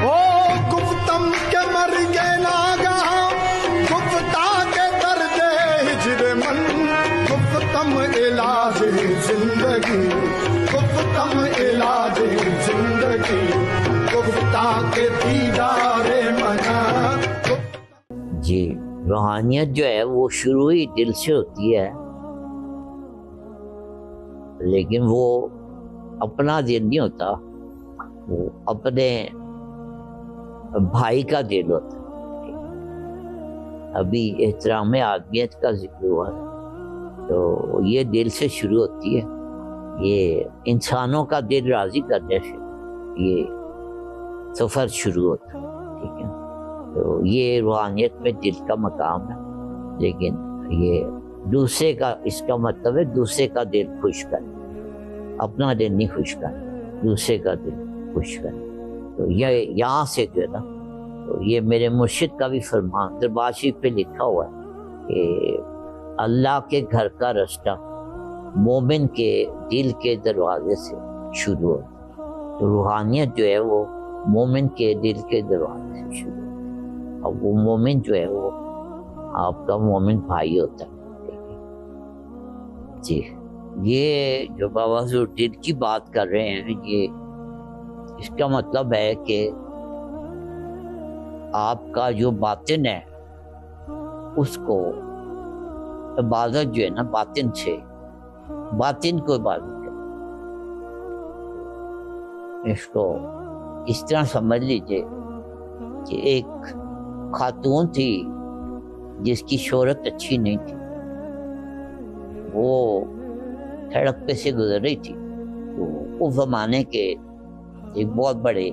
او گفتم کے مر گے ناگاہ گفتا کے درد ہجر من گفتم علاج زندگی گفتم علاج زندگی گفتا کے دیدار منا. جی روحانیت جو ہے وہ شروع ہی دل سے ہوتی ہے، لیکن وہ اپنا دل نہیں ہوتا، وہ اپنے بھائی کا دل ہوتا ہے. ابھی احترام آدمیت کا ذکر ہوا ہے، تو یہ دل سے شروع ہوتی ہے. یہ انسانوں کا دل راضی کرنے سے یہ سفر شروع ہوتا ہے. ٹھیک ہے، تو یہ روحانیت میں دل کا مقام ہے. لیکن یہ دوسرے کا، اس کا مطلب ہے دوسرے کا دل خوش کرنا، اپنا دل نہیں خوش کرنا، دوسرے کا دل خوش کرنا. تو یہ یہاں سے جو ہے نا، تو یہ میرے مرشد کا بھی فرمان دربار شریف پہ لکھا ہوا ہے کہ اللہ کے گھر کا رستہ مومن کے دل کے دروازے سے شروع ہوتا ہے. تو روحانیت جو ہے وہ مومن کے دل کے دروازے سے شروع ہوتا ہے. اب وہ مومن جو ہے وہ آپ کا مومن بھائی ہوتا ہے. جی یہ جو بابا حضور دل کی بات کر رہے ہیں، یہ اس کا مطلب ہے کہ آپ کا جو باطن ہے اس کو عبادت جو ہے نا باطن سے، باطن کو عبادت کریں. اس کو اس طرح سمجھ لیجئے کہ ایک خاتون تھی جس کی شہرت اچھی نہیں تھی، وہ سڑک پہ سے گزر رہی تھی. تو اس زمانے کے ایک بہت بڑے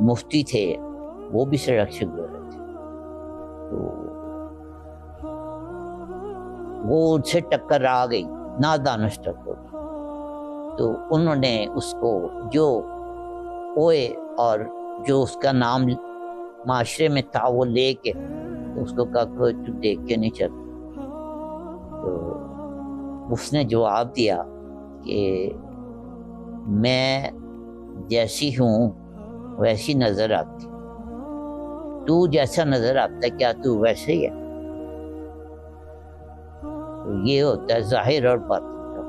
مفتی تھے، وہ بھی سڑک سے گزر رہے تھے. تو وہ ان سے ٹکر آ گئی، نادانش ٹکر. تو انہوں نے اس کو جو اوئے اور جو اس کا نام معاشرے میں تھا وہ لے کے اس کو کہا کہ تو دیکھ کے نہیں چلتا. تو اس نے جواب دیا کہ میں جیسی ہوں ویسی نظر آتی، تو جیسا نظر آتا ہے کیا تو ویسے ہی ہے؟ تو یہ ہوتا ہے ظاہر اور باطن کا.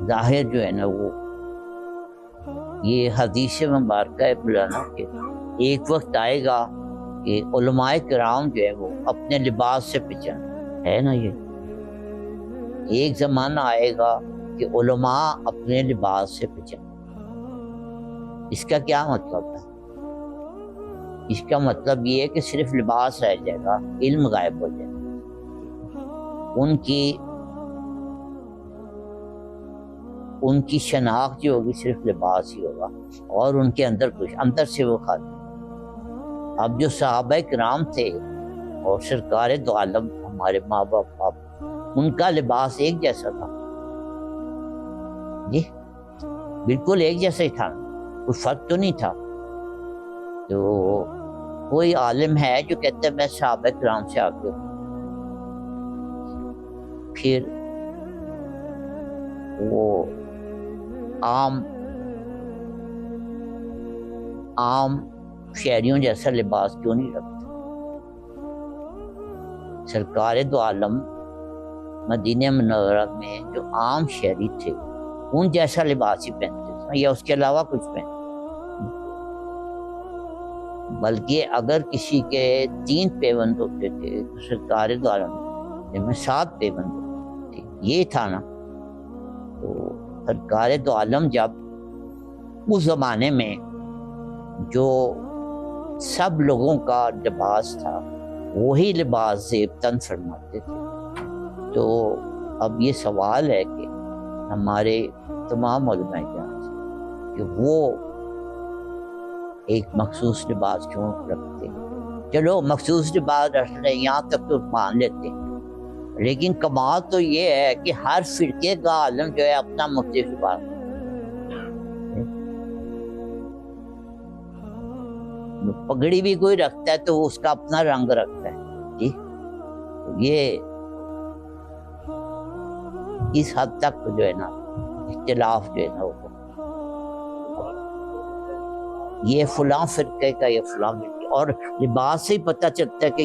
ظاہر جو ہے نا وہ یہ حدیث مبارکہ ہے بلانا کہ ایک وقت آئے گا کہ علماء کرام جو ہے وہ اپنے لباس سے پہچان ہے نا. یہ ایک زمانہ آئے گا کہ علماء اپنے لباس سے پہچان. اس کا کیا مطلب ہے؟ اس کا مطلب یہ ہے کہ صرف لباس رہ جائے گا، علم غائب ہو جائے گا. ان کی شناخت جو ہوگی صرف لباس ہی ہوگا، اور ان کے اندر کچھ اندر سے وہ خالی. اب جو صحابہ کرام تھے اور سرکار دو عالم ہمارے ماں باپ، ان کا لباس ایک جیسا تھا. جی بالکل ایک جیسا ہی تھا، کوئی فرق تو نہیں تھا. تو کوئی عالم ہے جو کہتا ہے میں صحابہ کرام سے آگے ہوں، پھر وہ عام شہریوں جیسا لباس کیوں نہیں رکھتا؟ سرکار دو عالم مدینہ منورہ میں جو عام شہری تھے ان جیسا لباس ہی پہنتے تھے یا اس کے علاوہ کچھ پہنتے. بلکہ اگر کسی کے 3 پیوند ہوتے تھے تو سرکار دو عالم میں 7 پیوند ہوتے تھے. یہ تھا نا. تو سرکار دو عالم جب اس زمانے میں جو سب لوگوں کا لباس تھا وہی لباس زیب تن فرماتے تھے. تو اب یہ سوال ہے کہ ہمارے تمام علماء کرام سے کہ وہ ایک مخصوص لباس کیوں رکھتے ہیں؟ چلو مخصوص لباس رکھ رہے ہیں یہاں تک تو مان لیتے ہیں، لیکن کمال تو یہ ہے کہ ہر فرقے کا عالم جو ہے اپنا مختلف لباس. پگڑی بھی کوئی رکھتا ہے تو اس کا اپنا رنگ رکھتا ہے. جی یہ اس حد تک جو ہے نا اختلاف جو ہے نا وہ یہ فلاں فرقے کا، یہ فلاں فرقے، اور لباس سے ہی پتہ چلتا ہے کہ